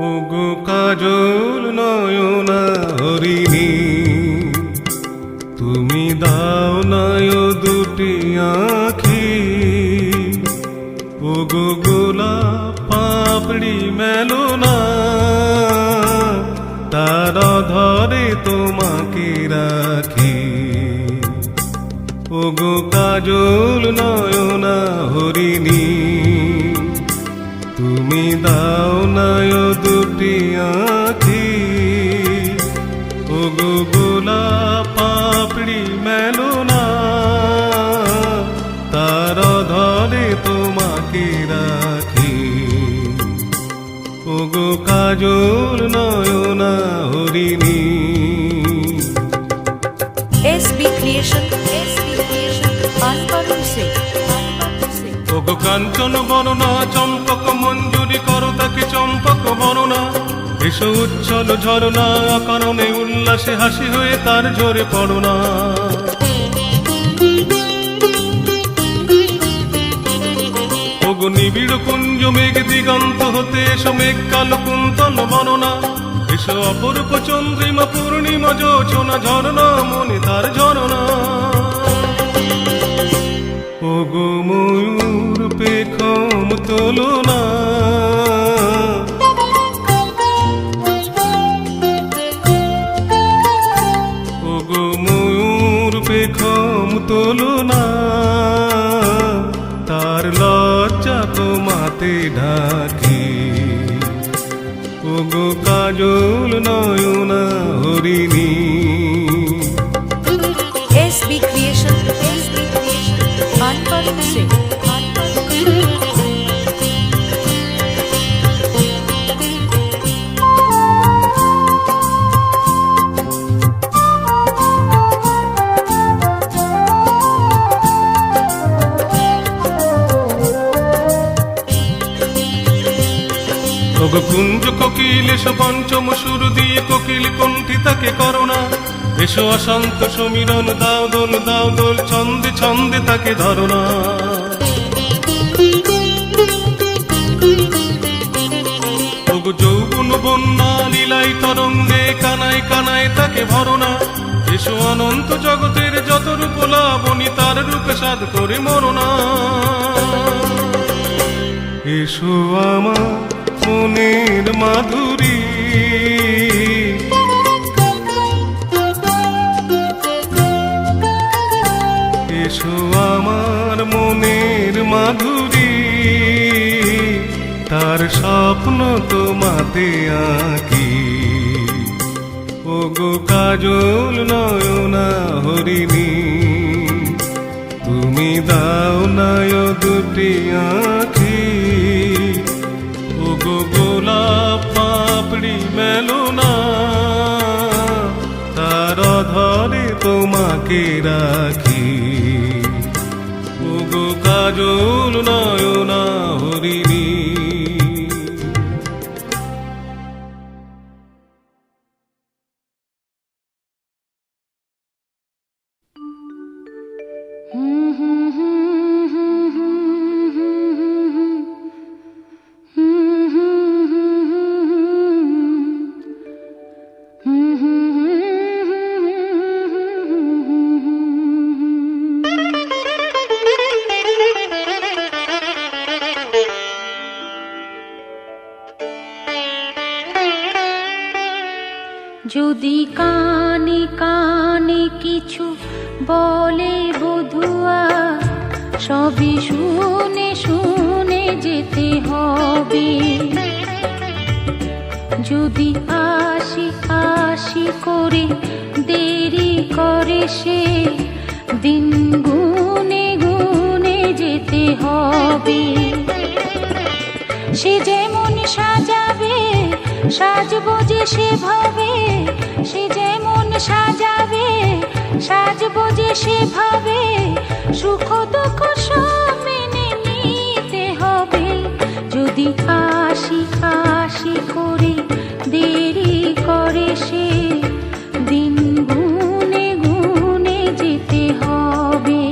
ওগো কাজল নয়না হরিণী, তুমি দাও নয় দুটি আঁখি। ওগো গোলাপ পাপড়ি মেলো না, তার ধরে তোমাকে রাখি। ওগো কাজল নয়না হরিণী, তুমি দাও নয় দুটি আঁখি। ওগো গোলাপ পাপড়ি মেলো না, তার ধরে তোমাকে রাখি। ওগো কাজল নয়না হরিণী। SB Creation, Anparun Singh. ওগো কাঞ্চন বর্ণনা চম্পক মঞ্জুরি করো তাকে চম্পক বর্ণনা। এসো উচ্ছল ঝরনা অকারণে উল্লাসে হাসি হয়ে তার ঝরে পড়ো না। ওগো নিবিড় কুঞ্জ মেঘ দিগন্ত হতে এসো মেঘ কালো কুন্তল বর্ণনা। এসো অপরূপ চন্দ্রিমা পূর্ণিমা জোছনা ঝরনা মনে তার ঝরনা। ওগো ময়ূর পেখম তোলো না, ওগো ময়ূর পেখম তোলো না, তার লজ্জা তোমাতে ঢাকি। ওগো কাজল নয়না হরিণী। SB Creation, Anparun Singh. ওগো কুঞ্জ কোকিল এসো পঞ্চম সুর দিয়ে কোকিল কণ্ঠী তাকে করোনা। এসো অশান্ত সমীরণ দাও দোল ছন্দে ছন্দে তাকে ধরনা। ওগো যৌবন বন্যা লীলাই তরঙ্গে কানায় কানায় তাকে ভরনা। এসো অনন্ত জগতের যত রূপ লাবণী তার রূপে সাধ করে মরনা। এসো আমার মনের মাধুরী, এসো আমার মনের মাধুরী, তার স্বপ্ন তোমাতে আঁকি। ওগো কাজল নয়না হরিণী, তুমি দাও নয় দুটি আঁখি। ওগো গোলাপ পাপড়ি মেলো না, তার ধরে তোমাকে রাখি। ওগো কাজল নয়না হরিণী। যদি কানে কানে কিছু বলে বধুয়া, সবই শুনে শুনে যেতে হবে। যদি আসি আসি করে দেরি করে সে, দিন গুনে গুনে যেতে হবে। সে যেমন সাজাবে সাজবো যে সেভাবে, সে যেমন সাজাবে সাজবো যে সেভাবে। সুখ দুঃখ সব মেনে নিতে হবে। যদি আসি আসি করে দেরি করে সে, দিন গুনে গুনে যেতে হবে।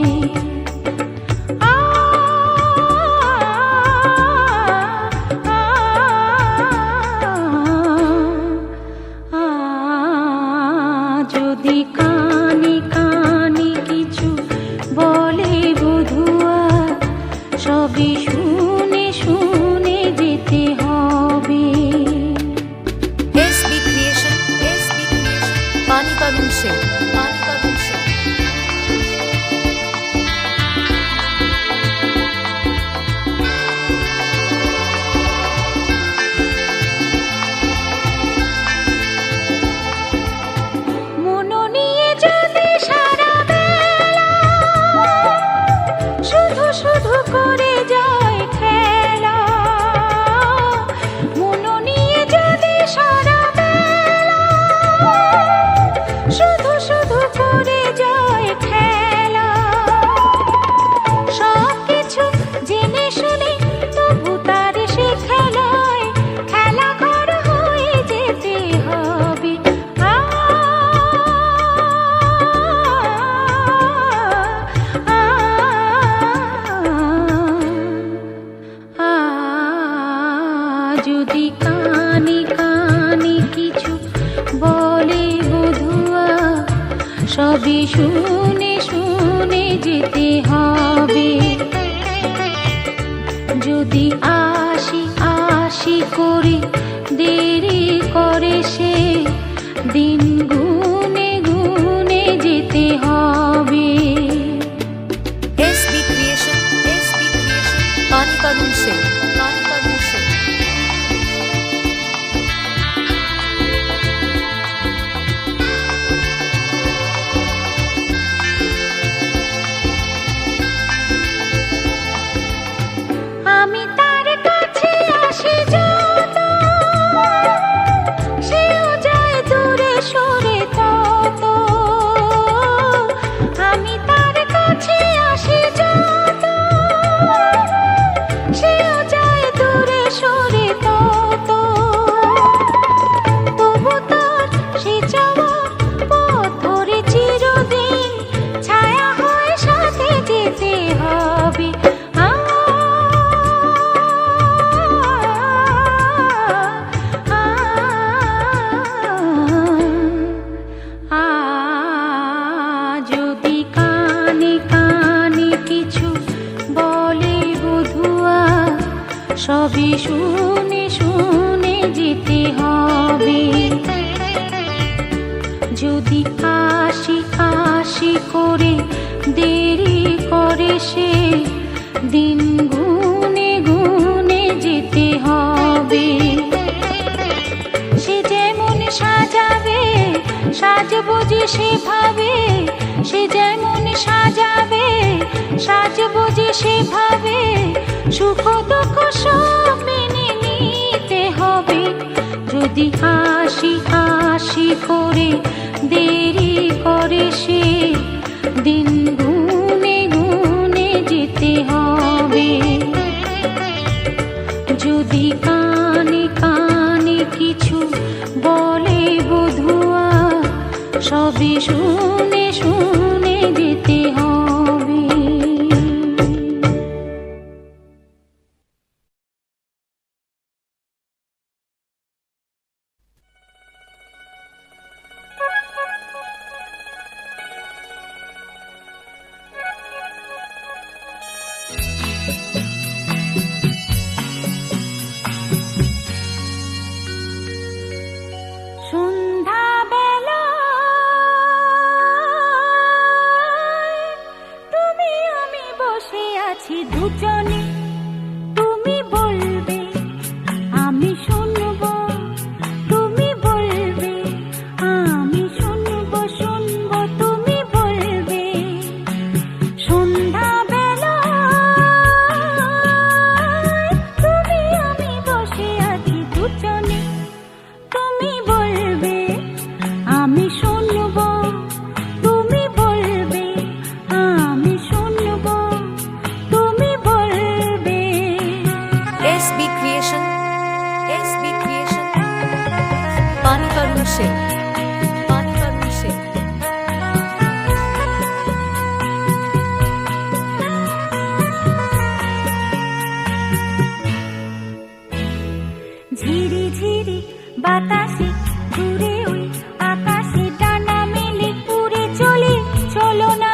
যদি কানে কানে কিছু বলে বধুয়া, সবই শুনে শুনে যেতে হবে। যদি আসি আসি করে দেরি করে সে, দিন গুনে গুনে যেতে হবে। SB Creation, पानीपत से। আমি তার কাছে আসি যত, সেও যায় দূরে সরে তত। আমি তার কাছে আসি যত, সেও যায় দূরে সরে তত। তবু তার সে চাওয়া পথ ধরে চিরদিন ছায়া হয়ে সাথে যেতে হবে। যদি কানে কানে কিছু বলে বধুয়া, সবই শুনে শুনে যেতে হবে। যদি আসি আসি করে দেরি করে সে, দিন গুনে গুনে যেতে হবে। সে যেমন সাজাবে সাজবো যে সেভাবে, সে যেমন সাজাবে সাজবো যে সেভাবে। সুখ দুঃখ সব মেনে নিতে হবে। যদি আসি আসি করে দেরি করে সে, দিন গুনে গুনে যেতে হবে। যদি কানে কানে কিছু বলে বধুয়া, সবই শুনে শুনে যেতে হবে। দুজনে তুমি বলবে আমি শুনবো, তুমি বলবে আমি শুনবো, শুনবো তুমি বলবে। সন্ধ্যাবেলায় তুমি আমি বসে আছি দুজনে, তুমি বলবে আমি শুনবো, তুমি বলবে আমি শুনবো। SB Creation, पानीपत से। ঝিরি ঝিরি বাতাসে দূরে ওই আকাশে ডানা মেলে উড়ে চলে, চলো না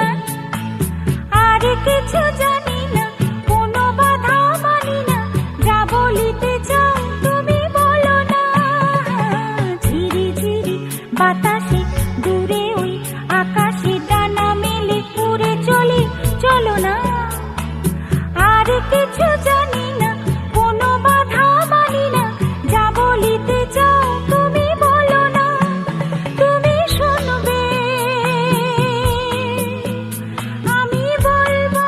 আর কিছু জানি না, কোনো বাধা মানি না, যা বলিতে চাও তুমি বলো না। ঝিরি ঝিরি বাতাসে দূরে ওই আকাশে ডানা মেলে উড়ে চলে, চলো না আর কিছু জানি না, কোনো বাধা মানি না, যা বলিতে চাও তুমি বলো না। তুমি শুনবে আমি বলবো।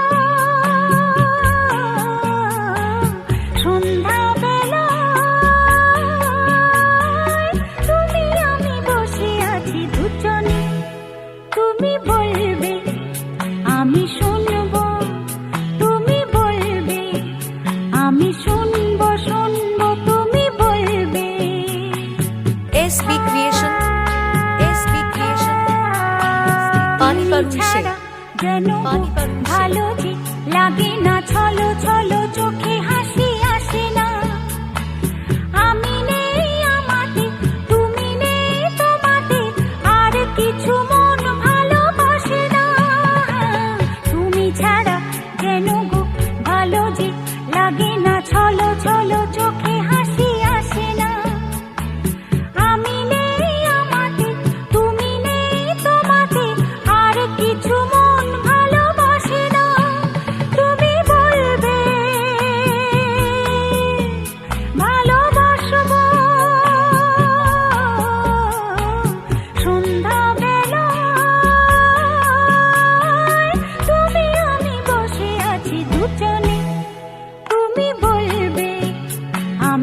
সন্ধ্যাবেলায় তুমি আমি বসে আছি দুজনে, তুমি বলবে আমি শুনবো, তুমি বলবে আমি শুনবো, শুনবো তুমি বলবে। SB Creation, पानीपत से। যেন ভালো যে লাগে না, ছলো ছলো চোখে হাসি আসে না।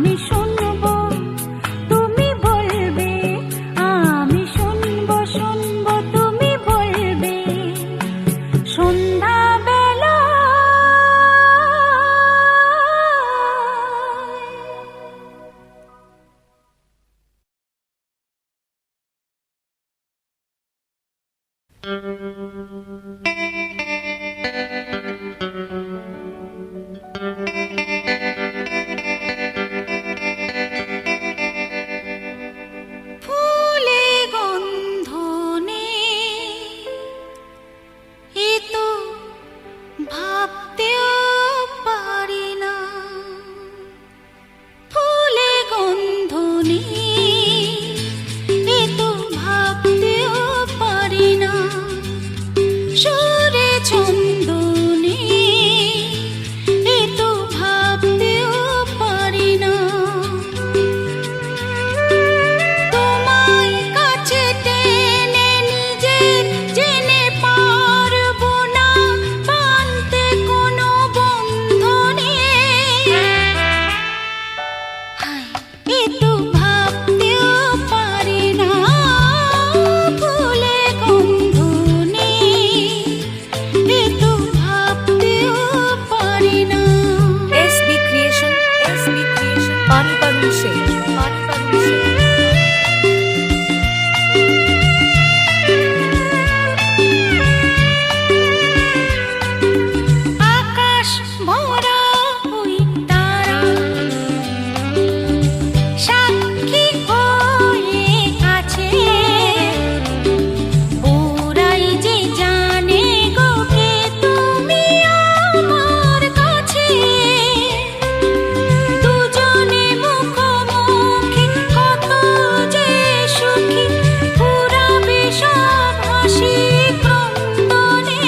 আমি শুনবো, তুমি বলবে, আমি শুনবো শুনবো তুমি বলবে। সন্ধ্যাবেলা ফুলে গন্ধ নেই, এ তো ভাবতেও পারি না। ফুলে গন্ধ নেই, এ তো ভাবতেও পারি না। সুরে ছন্দ নেই, এ তো ভাবতেও পারি না। তোমায় কাছে টেনে নিজের জেনে পারবো না, বাঁধতে কোনো বন্ধনে। হায়, এ তো ভাবতেও পারি না। ফুলে গন্ধ নেই, এ তো ভাবতেও পারি না। SB Creation, SB Creation, Paniparul Sheikh, Paniparul Sheikh. আকাশ ভরা ওই তারা সাক্ষী হয়ে আছে, ওরাই যে জানে গো কে তুমি আমার কাছে। দুজনে মুখোমুখি কত যে সুখী, ফুরাবে সব হাসি ক্রন্দনে।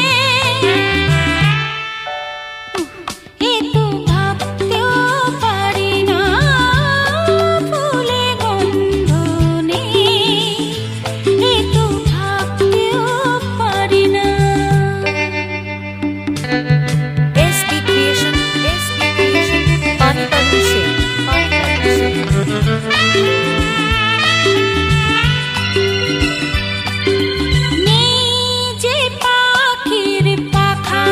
এ তো ভাবতেও পারি না। ফুলে গন্ধ নেই, এ তো ভাবতেও পারি না। SB Creation, SB Creation, Paniparul Sheikh, Paniparul Sheikh. নেই যে পাখির পাখা,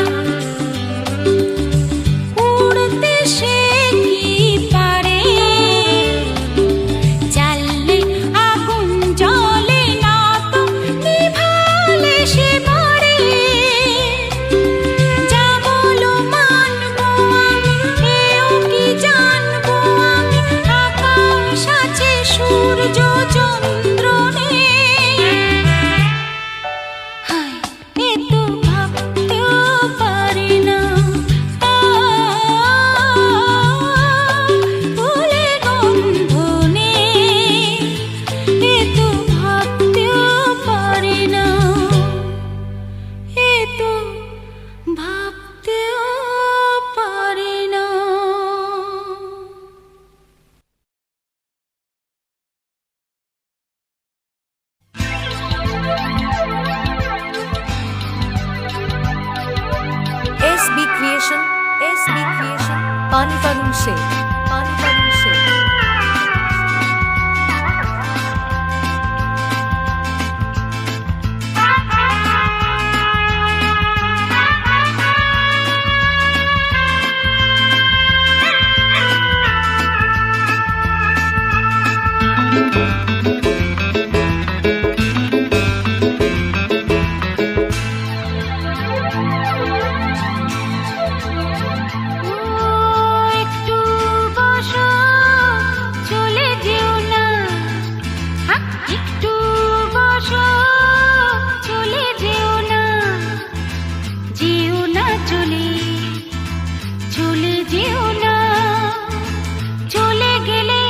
উড়তে সে কি পারে। জ্বাললে আগুন জ্বলে না তো, নিভালে সে বাড়ে। যা বলো মানবো আমি, এও কি জানবো আমি, আকাশ আছে সূর্য চন্দ্র নেই। হায়, এ তো ভাবতেও পারি না। ফুলে গন্ধ নেই, এ তো ভাবতেও পারি না। এ তো ভাবতেও পারি না। SB Creation, SB Creation, Paniparul Sheikh, Paniparul Sheikh. একটু বসো, চলে যেও না। একটু বসো, চলে যেও না। যেও না চলে, চলে যেও না। চলে গেলে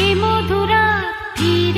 এ মধুরা ফিরে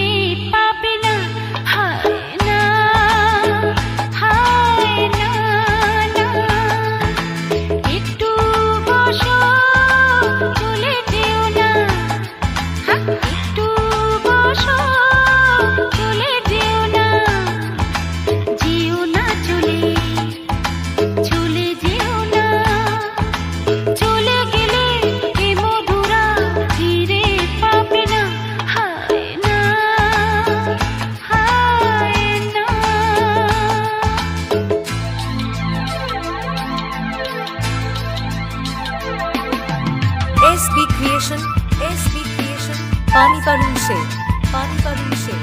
SB Creation, Pani Parun Se, Pani Parun Se.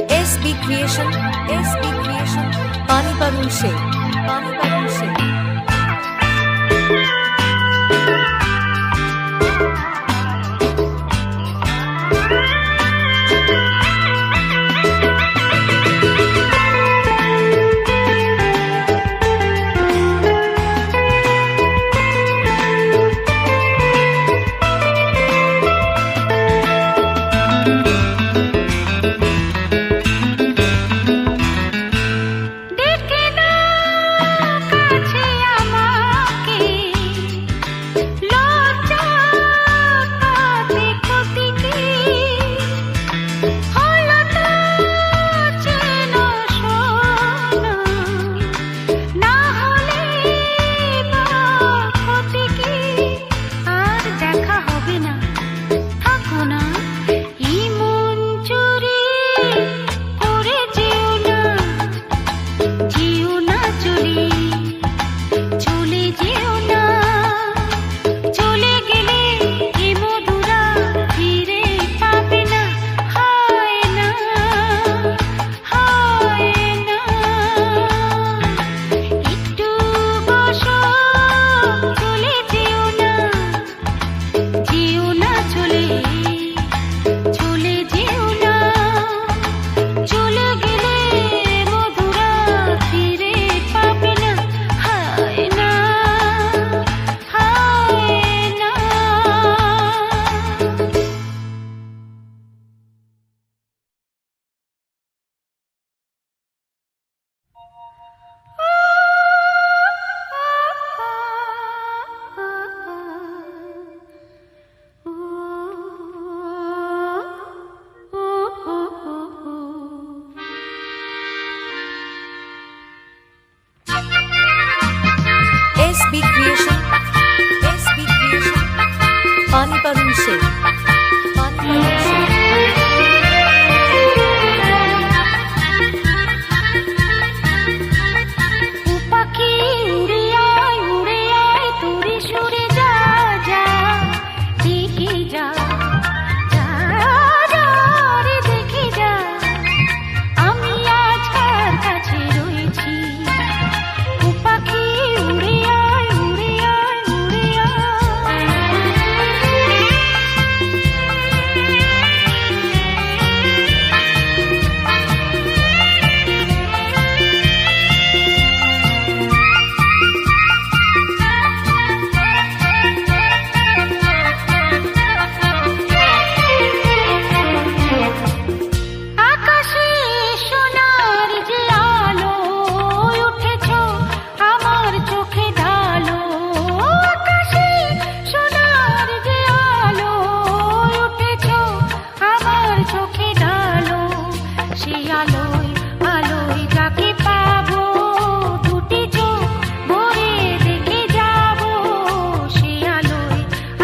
SB Creation, Pani Parun Se, Pani Parun Se. SB Creation, SB Creation, Pani Parun Se, Pani Parun Se. পাখি উড়ে আয় তোরে সরে যা যা দেখে যা যা যা রে দেখে যা আমি আজ কার কাছে রয়েছি ও পাখি উড়ে আয় উড়ে আয় উড়ে আয় আকাশে সোনার যে আলো উঠেছ আমার চোখে ঢালো আকাশে সোনার যে আলো উঠেছ আমার চোখে ঢালো সেই আলোয় আলোয় যাকে পাবো দুটি চোখ ভরে দেখে যাবো সেই আলোয়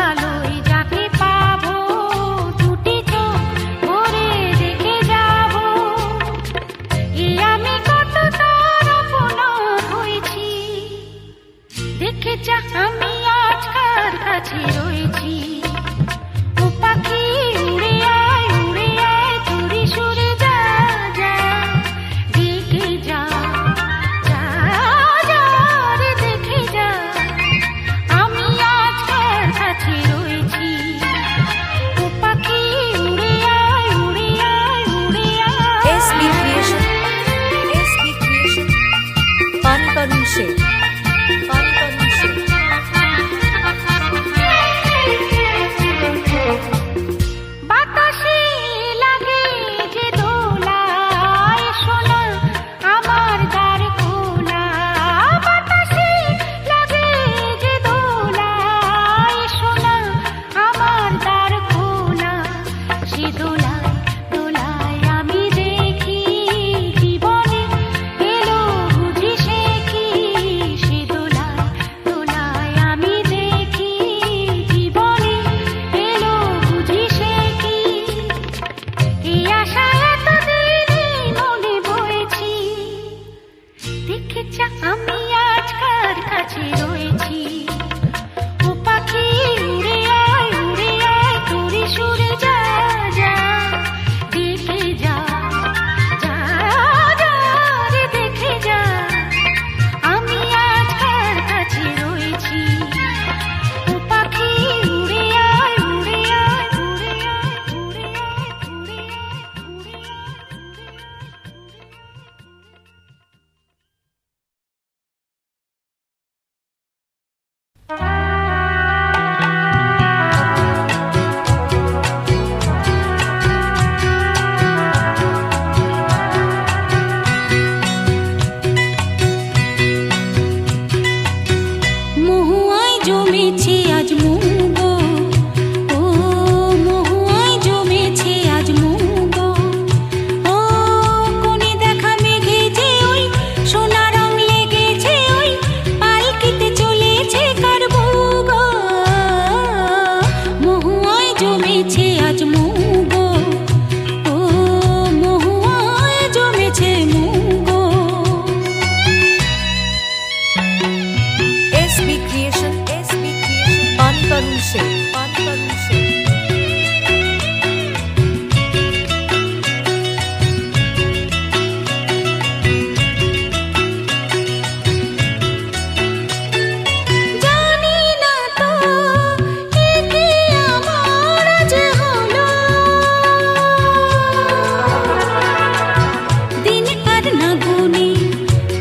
আলোয় যাকে পাবো দুটি চোখ ভরে দেখে যাবো আমি কত তার আপনা হয়েছি দেখে যা আমি আজ কার কাছে রয়েছি ও পাখি উড়ে আয় তোরে সরে যা যা দেখে যা যা যা রে দেখে কাছে রয়েছি। ও পাখি উড়ে আয় তোরে সুরে যা যা, দেখে যা যা যা রে দেখে যা, আমি আজ কার কাছে রয়েছি। ও পাখি উড়ে আয় উড়ে আয় উড়ে আয় উড়ে আয় উড়ে আয় উড়ে আয়। মহুয়ায় জমেছে আজ মুগো, ও মহুয়ায় জমেছে আজ মুগো, ও কোণে দেখা মেঘে যে ওই সোনা রং লেগেছে, ওই পালকিতে চলেছে কার বউগো। মহুয়ায় জমেছে আজ মুগো, ও মহুয়ায় জমেছে মুগো। SB Creation, পানি পারুল শেখ, পানি পারুল শেখ। জানি না তো এ কি আমার আজ হলো, দিন আর না গুনি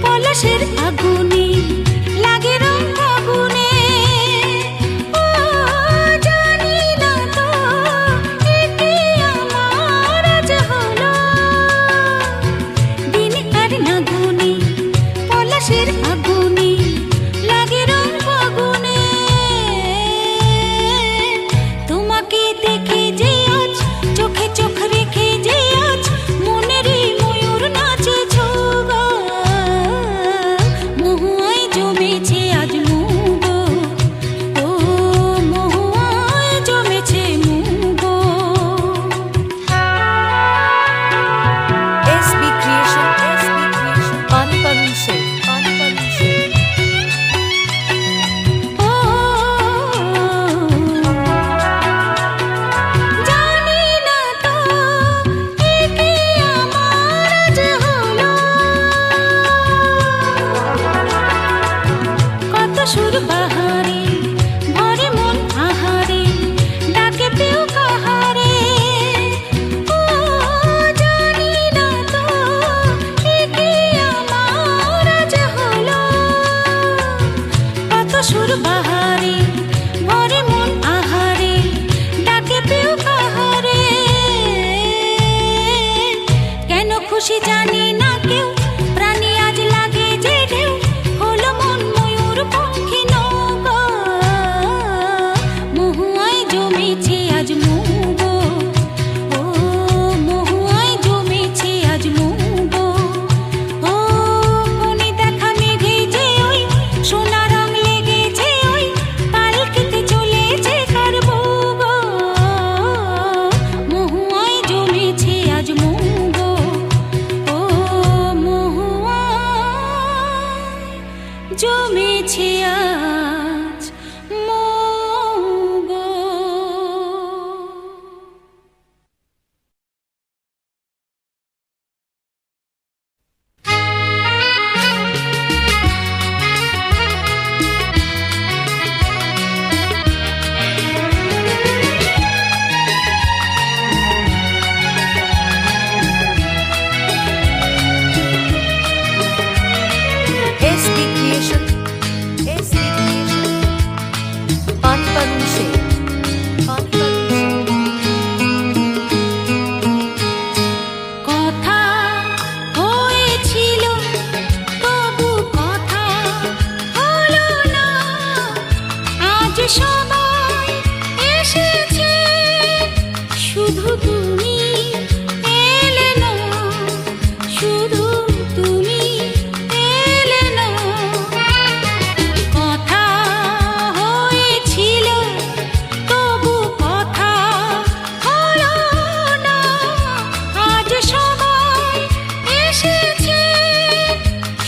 পলাশের আগুনে লাগে রং আগুনে। ও জানি না তো এ কি আমার আজ হলো, দিন আর না গুনি পলাশের আগুনে লাগে রং আগুনে। তোমাকে দেখে যে আজ চোখে চোখ রেখে যে আজ মনেরই ময়ূর নাচে ছোগো। মহুয়ায় জমেছে আজ মুগো, ও মহুয়ায় জমেছে মুগো। SB Creation, পানি পারুল শেখ, পানি পারুল শেখ। ও জানি না তো এ কি আমার আজ হলো, কত সুর বাহারে ভরে মন আহারে ডাকে পেও কাহারে। ও জানি না তো এ কি আমার আজ হলো, কত সুর বাহারে ভরে মন আহারে ডাকে পেও কাহারে। কেন খুশি জানি না কেউ, প্রাণী আজ লাগে যে ঢেউ, হলো মন ময়ূর পঙ্খী নৌকো। মহুয়ায় জমেছে আজ মুগো, ও মহুয়ায় জমেছে আজ মুগো, ও কোণে দেখা মেঘে যে ওই সোনা রং লেগেছে, ওই পালকিতে চলেছে কার বউগো। মহুয়ায় জমেছে আজ মুগো, ও মহুয়ায় জমেছে আজ মুগো। SB Creation, পানি পারুল শেখ, পানি পারুল শেখ। কথা হয়েছিল তবু কথা হলো না, আজ সময় এসেছে শুধু তুমি এলে না, শুধু তুমি এলে না। কথা হয়েছিল তবু কথা হলো না, আজ সময় এসেছে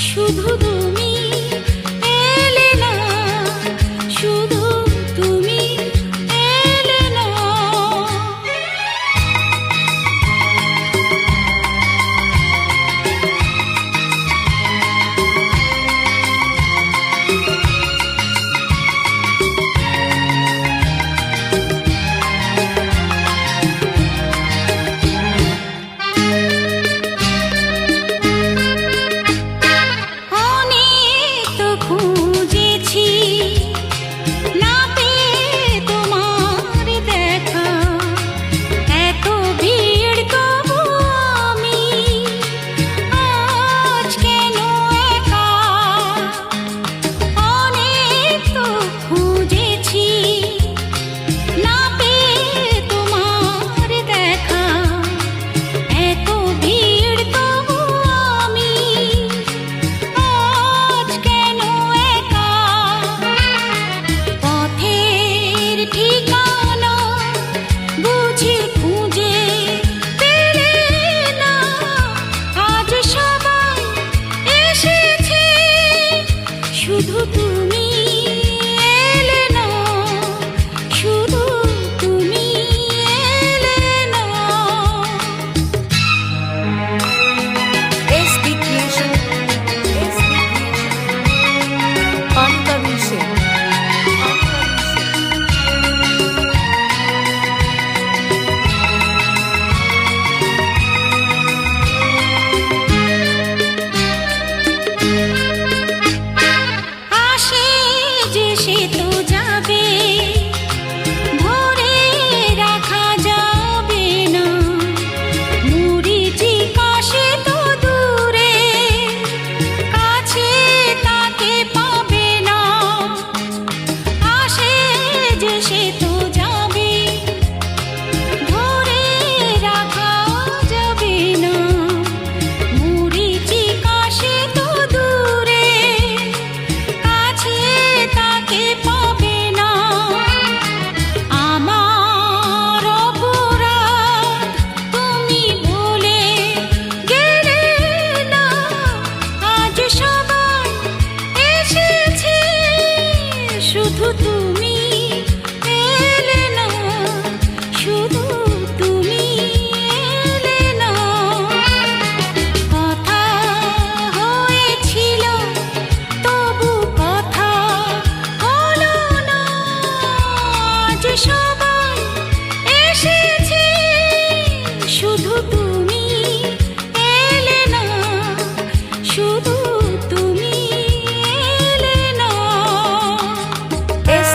শুধু তুমি এলে না। সে তো যাবে, ধরে রাখা যাবে না। মরীচিকা সে তো দূরে, কাছে তাকে পাবে না। আসে যে সে তো যাবে, ধরে রাখা যাবে না। মরীচিকা সে তো দূরে, কাছে তাকে পাবে না। আমার অপরাধ তুমি ভুলে গেলে না, আজ সবাই এসেছে, শুধু তুমি এলে না, শুধু তুমি এলে না। কথা হয়েছিল তবু কথা হলো না, আজ সবাই এসেছে, শুধু তুমি এলে না, শুধু তুমি এলে না। এস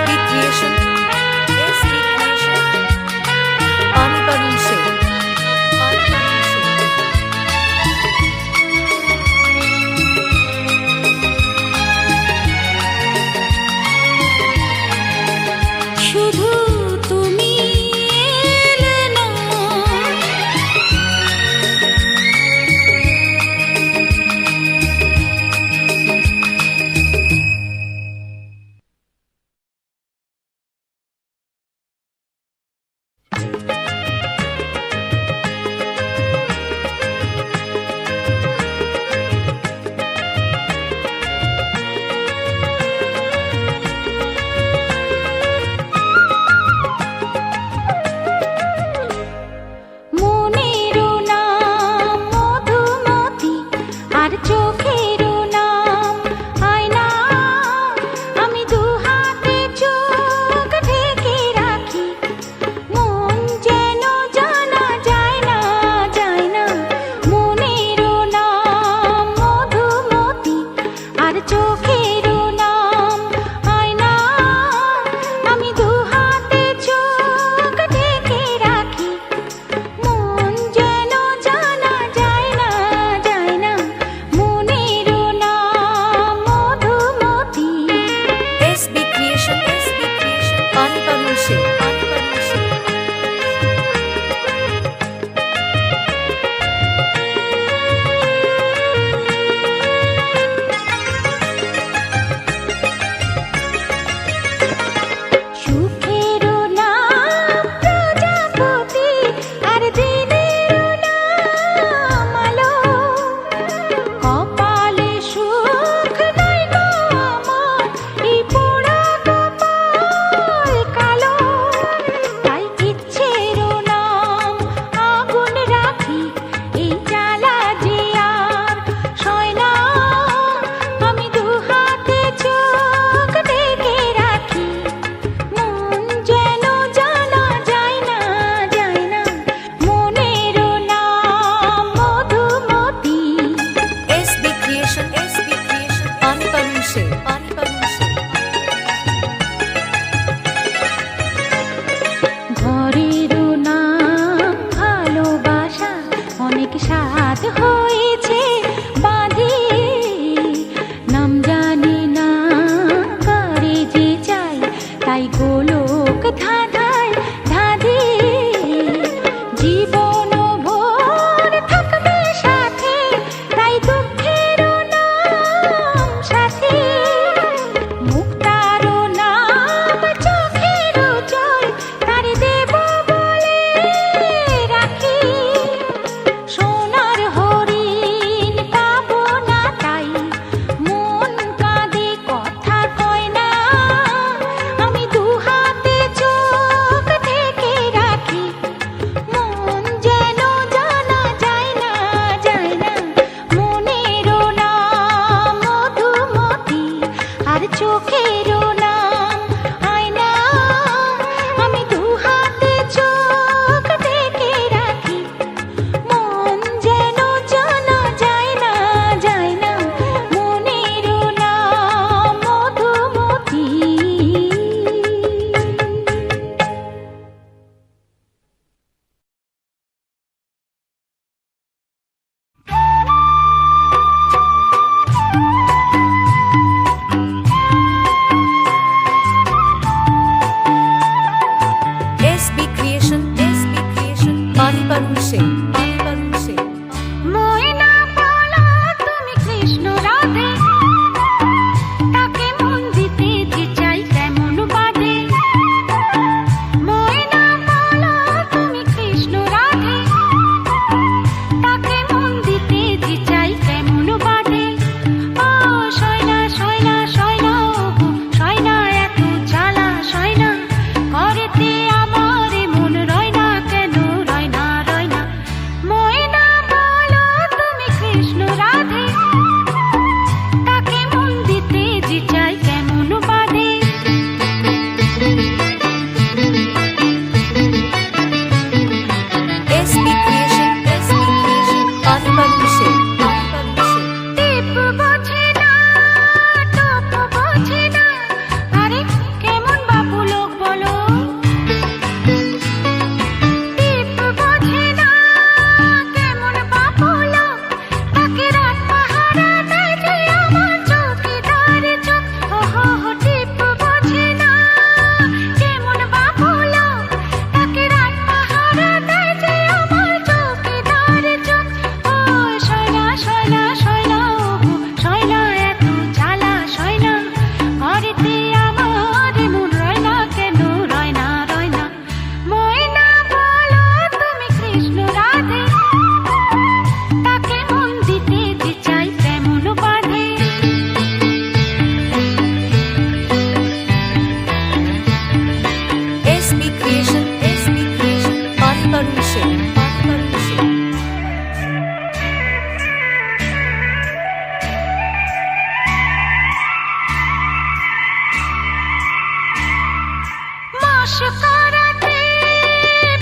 বশ করাতে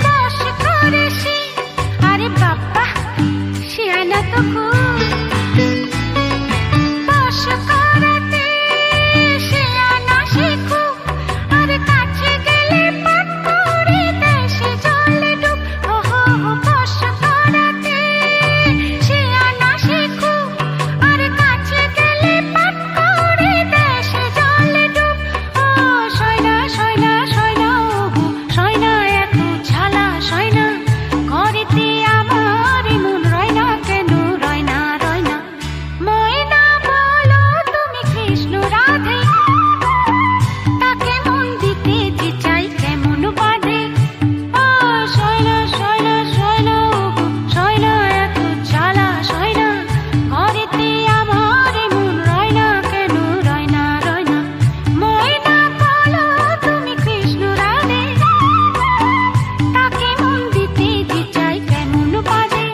বশ করে সে, আরে বাবা শিয়ানা তো খুব, বশ করাতে শিয়ানা সে খুব, আরে কাছে গেলে পাট করে দেশে জলে ডুব। ওহো বশ করাতে শিয়ানা সে খুব, আরে কাছে গেলে পাট করে দেশে জলে ডুব। ও সয়না সয়না সয়না ওগো সয়না, এত ঝালা সয়না, ঘরেতে আমার মন রয় না কেন, রয় না রয় না। ময়না বলো তুমি কৃষ্ণ রাধে, তাকে মন দিতে যে চাই কেমন বাধে। ও সয়না সয়না সয়না ওগো সয়না, এত ঝালা সয়না, ঘরেতে আমার মন রয় না কেন, রয় না রয় না। ময়না বলো তুমি কৃষ্ণ রাধে, তাকে মন দিতে যে চাই কেমন বাধে।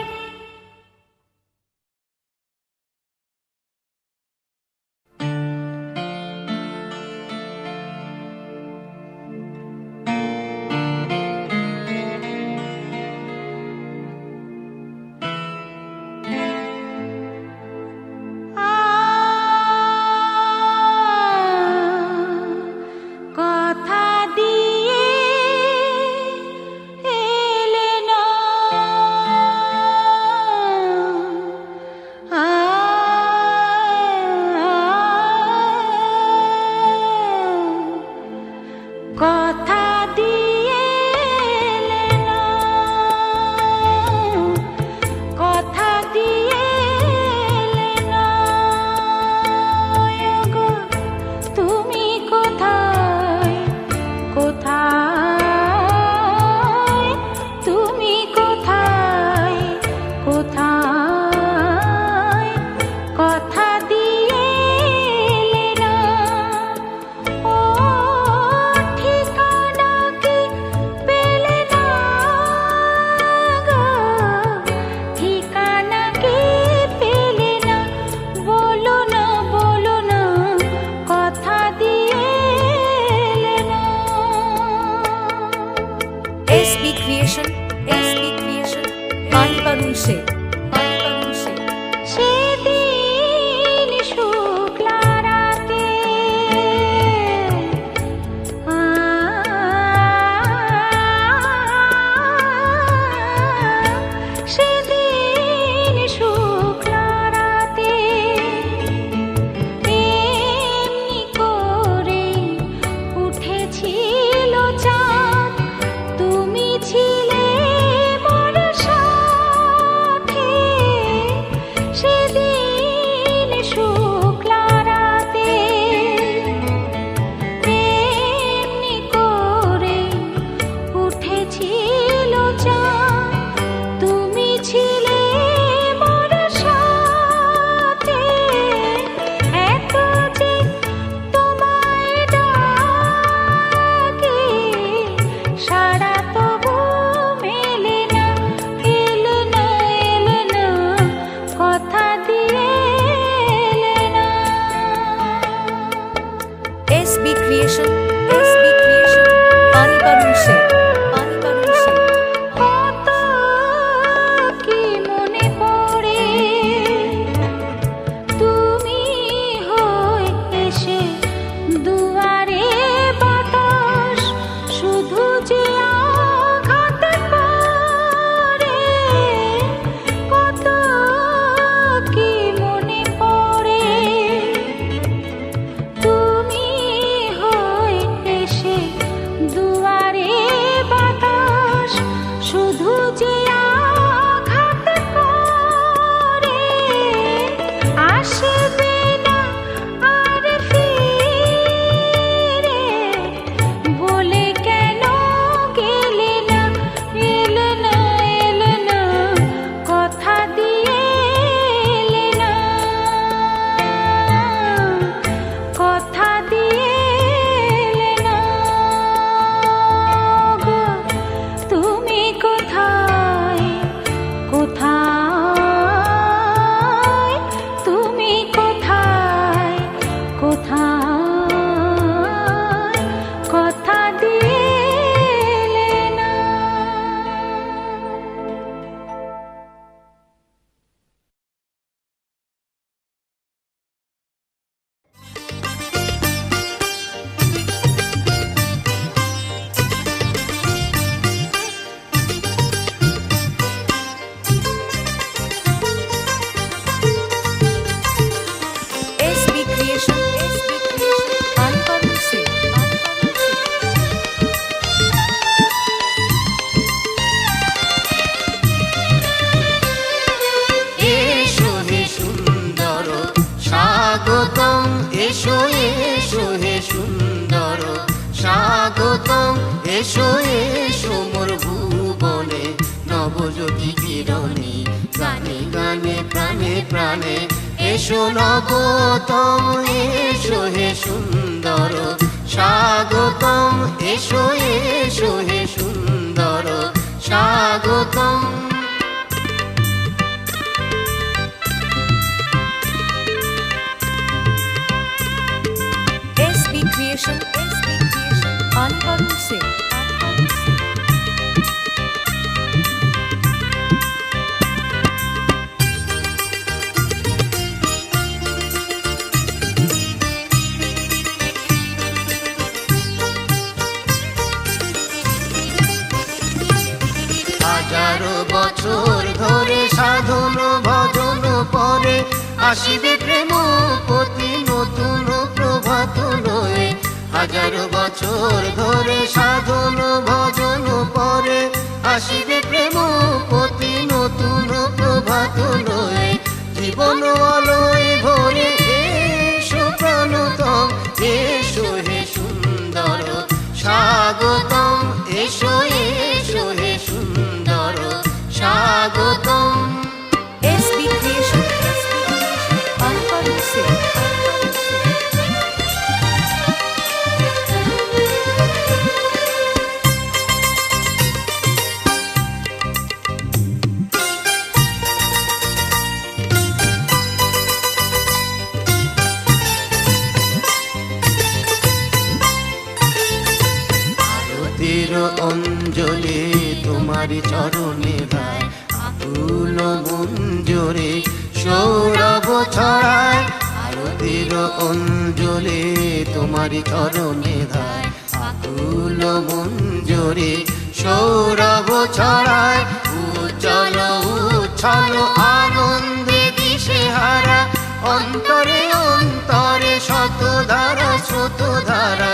কথা দিয়ে এলে না, কথা দিয়ে এলে না, কথা দিয়ে এলে না। ওগো তুমি কোথায়, কোথায় তুমি কোথায়, কোথায় কথা দিয়ে এলে না। ও ঠিকানা কি পেলে না গো, ঠিকানা কি পেলে না, বলো না বলো না, কথা দিয়ে এলে না। SB Creation, SB Creation, পানি বারুণ শেখ, পানি বারুণ শেখ। সেদিন শুক্লা রাতে সেদিন শুক্লা রাতে এমনি করে উঠেছিল চাঁদ, তুমি ছিলে মোর সাথে। সেদিন শুক্লা রাতে এমনি করে উঠেছিল চাঁদ, তুমি ছিলে মোর সাথে। এত যে তোমায় ডাকি সাড়া তবু মেলে না, এলে না এলে না, কথা দিয়ে এলে না। SB Creation, SB Creation, পানি বারুণ শেখ, পানি বারুণ শেখ। কত কি মনে পড়ে তুমি হয়ে এসে দুয়ারে, বাতাস শুধু যে আঘাত করে। কত কি মনে পড়ে তুমি হয়ে এসে দুয়ারে, এসো এসো মোর ভুবনে নবজ্যোতি কিরণে গানে গানে প্রাণে প্রাণে এসো নবতম এসো হে সুন্দর স্বাগতম এসো এসো হে সুন্দর স্বাগতম SB Creation, पानी पारूल से হাজারো বছর ধরে সাধন ভজন পরে আসিবে প্রেম পতি নতুন প্রভাত লয়ে হাজারো বছর ধরে সাধন ভজন পরে আসিবে প্রেম পতি নতুন প্রভাত লয়ে জীবন আলোয় ভরে এসো প্রাণতম এসো হে সুন্দর স্বাগতম এসো এসো হে সুন্দর স্বাগতম SB Creation, पानी पारूल से আরতির অঞ্জলি তোমারি চরণে ভাই আকুল মঞ্জরে সৌরভ ছড়ায় আরতির অঞ্জলি তোমারি চরণে ভাই আকুল মঞ্জরে সৌরভ ছড়ায় উজ্জ্বল উচ্ছল আনন্দে দিশে হারা অন্তরে অন্তরে শতধারা স্রোতধারা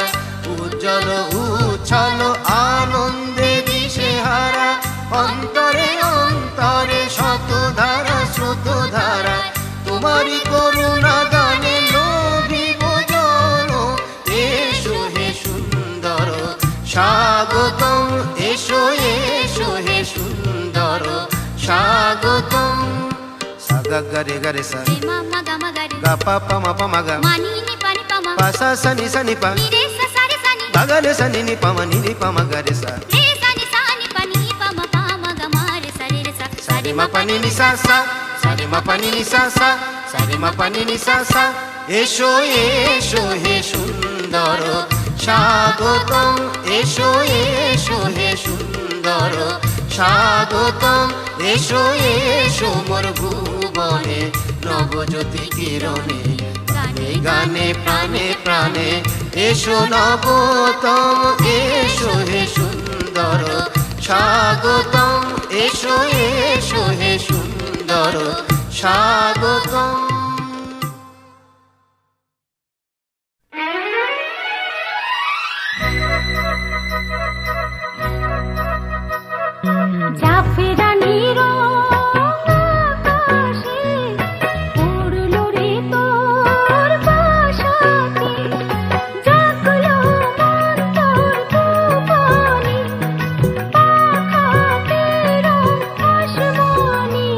উজ্জ্বল উচ্ছল আনন্দে দিশে হারা অন্তরে অন্তরে শতধারা স্রোতধারা তোমারি করুণা গানে লোভিব জন এসো হে সুন্দর স্বাগতম এসো এসো হে সুন্দর স্বাগতম সাগা গারে গারে সা mama gama gare গা পা পা মা পা মা গা mani ni pani pama পা সা সা নি সা নি পা ni re sa sa re sa ni গা গা রে সা নি নি পা মা নি নি পা মা গা রে সা re sa ni pani pama pama gama re sa সা রে মা পা নি নি সা সা সা রে মা পা নি নি সা সা সা রে মা পা নি নি সা সা এসো এসো হে সুন্দর স্বাগতম এসো এসো হে সুন্দর স্বাগতম এসো এসো মোর ভুবনে নবজ্যোতি কিরণে গানে গানে প্রাণে প্রাণে এসো নবতম এসো হে সুন্দর স্বাগতম এসো এসো হে সুন্দর স্বাগতম জাফরানির আকাশে উড়ল রে তোর বাসাতে জাগলো মন্তর ভুবনে পাখাতের আসমানে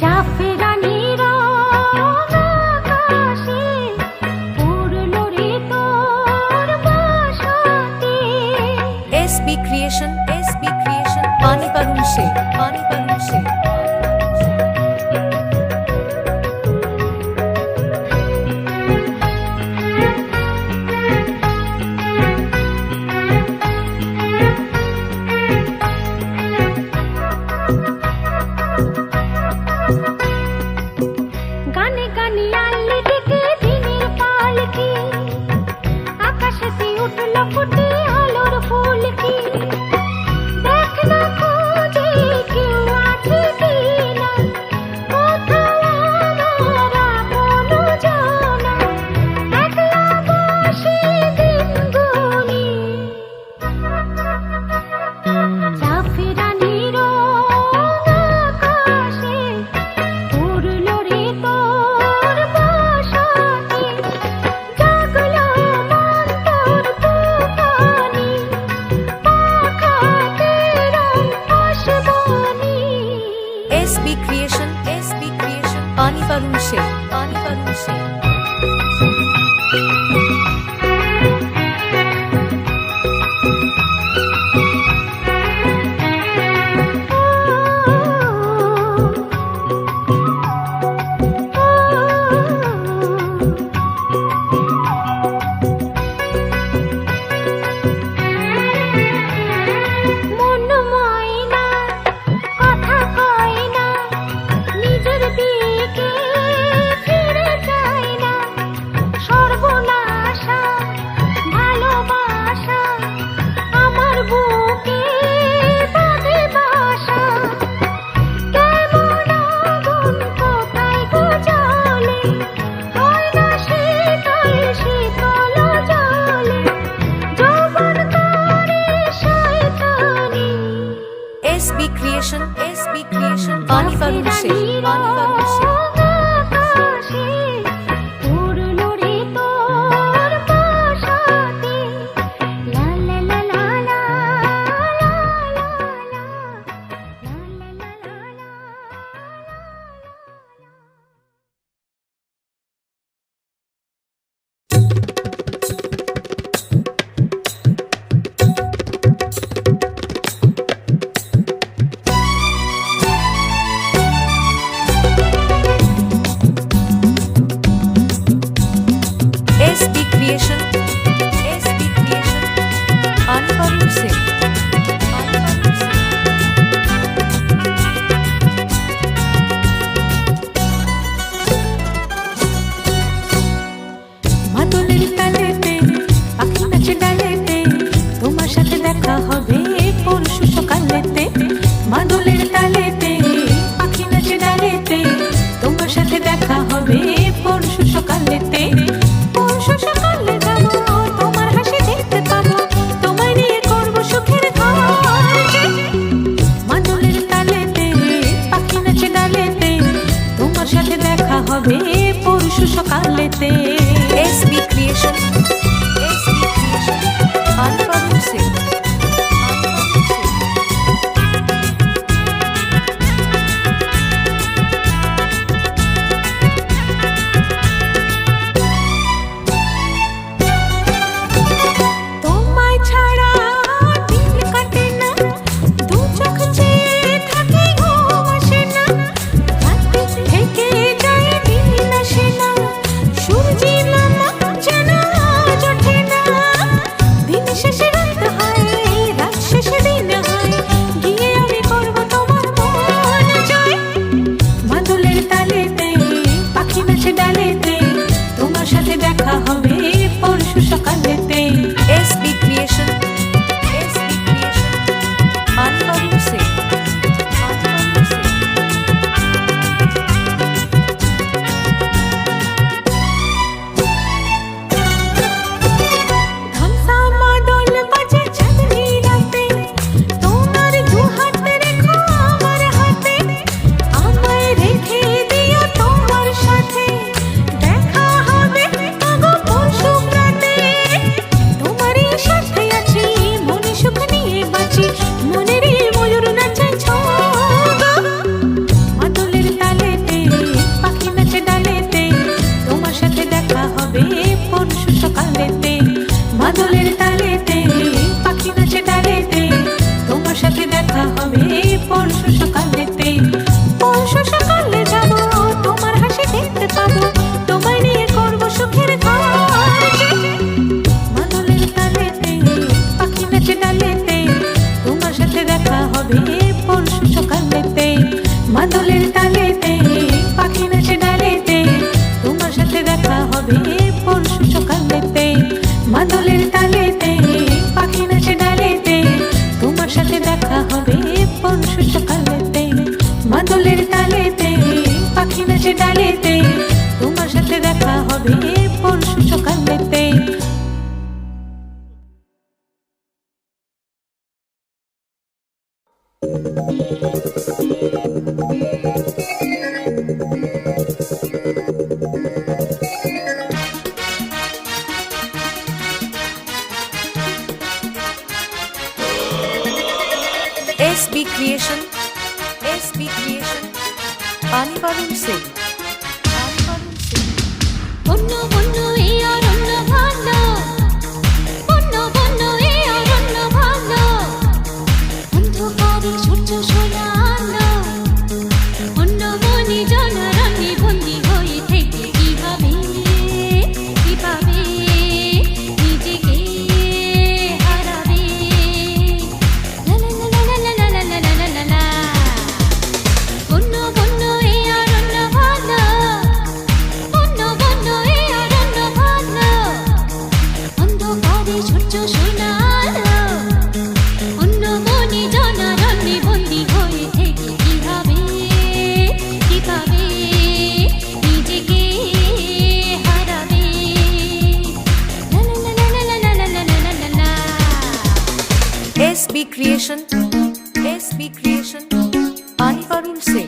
জাফরানির আকাশে উড়ল রে তোর বাসাতে SB Creation, पानी पारूल से গানে গানে আল্লে ডেকে দিনের পালকি আকাশেতে উঠল ফুটে আলোর ফুলকি দেখ না খোঁজে কেউ আছে কিনা কোথাও আমার আপন জানা একলা বসে দিন গুনি জাফরানির আকাশে উড়ল রে তোর বাসাতে জাগলো মন্তর क्रिएशन पानी पारुल से মাদলের তালেতে পাখি নাচে ডালেতে তোমার সাথে দেখা হবে পরশু সকালেতে মাদলের তালেতে পাখি নাচে ডালেতে তোমার সাথে দেখা হবে পরশু সকালেতে পরশু সকালে যাবো তোমার হাসি দেখতে পাবো তোমায় নিয়ে করবো সুখের ঘর মাদলের তালেতে পাখি নাচে ডালেতে তোমার সাথে দেখা হবে পরশু সকালেতে एसबी क्रिएशन पानी पारुल से তোমায় ছাড়া দিন কাটে না দু চোখ চেয়ে থাকে ঘুম আসে না রাতে থেকে যায় দিন আসে না সূর্যি মামা যেন আজ ওঠে না দিন শেষে রাত হয় রাত শেষে দিন হয় গিয়ে আমি করব তোমার মন জয় মাদলের তালেতে পাখি নাচে ডালেতে তোমার সাথে দেখা হবে পরশু সকালেতে एसबी क्रिएशन पानी पारुल से ধমসা মাদল বাজে চাঁদনি রাতে তোমার দু হাত রেখো আমার হাতে আমায় রেখে দিও তোমার সাথে দেখা হবে আগো পরশু রাতে তোমারই সাথে আছি মনে সুখ নিয়ে বাঁচি মনের ময়ূর নাচে ছোগো মাদলের তালেতে পাখি নাচে ডালেতে তোমার সাথে দেখা হবে পরশু সকালেতে মাদলের তালেতে পাখি নাচে ডালেতে তোমার সাথে দেখা হবে পরশু সকালেতে পরশু সকালে যাবো তোমার হাসি দেখতে পাবো তোমায় নিয়ে করবো সুখের ঘর মাদলের তালেতে পাখি নাচে ডালেতে তোমার সাথে দেখা হবে পরশু সকালেতে মাদলের তালেতে পাখি নাচে ডালেতে তোমার সাথে দেখা হবে পরশু সকালেতে মাদলের তালেতে পাখি নাচে ডালেতে তোমার সাথে দেখা হবে পরশু সকালেতে মাদলের তালেতে পাখি নাচে ডালেতে তোমার সাথে দেখা হবে পরশু সকালেতে एसबी क्रिएशन पानी पारुल से বন্য বন্য এই অরণ্য ভালো বন্য বন্য এই অরণ্য ভালো অন্ধকারে সূর্য সোনা আলো অন্য মনে জনরণ্যে বন্দী হয়ে থেকে কিভাবে নিজেকে হারাবে লা লা লা লা লা লা লা লা লা লা লা বন্য বন্য এই অরণ্য ভালো বন্য বন্য এই অরণ্য ভালো অন্ধকারে সূর্য সোনা আলো অন্য মনে জনরণ্যে বন্দী হয়ে থেকে কিভাবে নিজেকে হারাবে লা লা লা লা লা লা লা লা লা লা एसबी क्रिएशन पानी पारुल से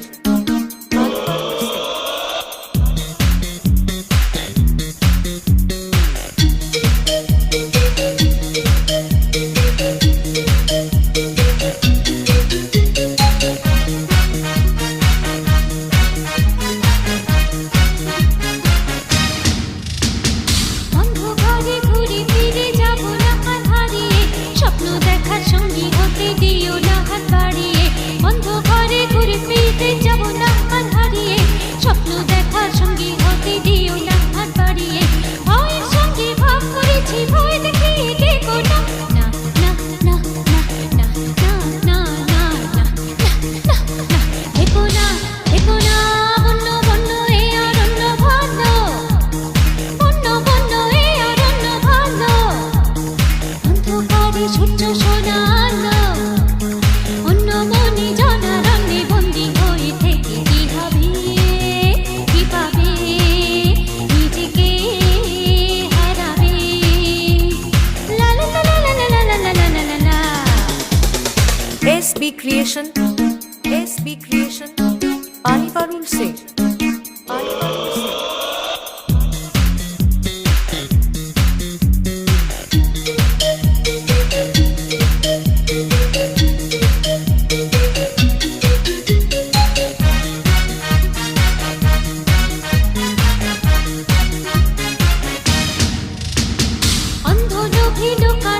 অন্ধকারে ঘুরে ফিরে যাবো না হাত হারিয়ে স্বপ্ন দেখার সঙ্গী হতে দিও না হাত বাড়িয়ে বেশি ভয় দেখিয়ে ডেকো না, না না না না না না না না না না না। ডেকো না, ডেকো না, বন্য বন্য এ অরণ্য ভাগ্য, বন্য বন্য এ অরণ্য ভাগ্য। অন্ধকারে সূর্য সোনা আলো, অন্য মনে জনারণ্যে বন্দী হয়ে থেকে কি হবে, কি পাবে, নিজেকে হারাবে। লা লা লা লা লা লা লা লা লা লা লা। SB Creation, SB Creation, पानी पारुल से, पानी पारुल से। অন্ধ লোভী লোকা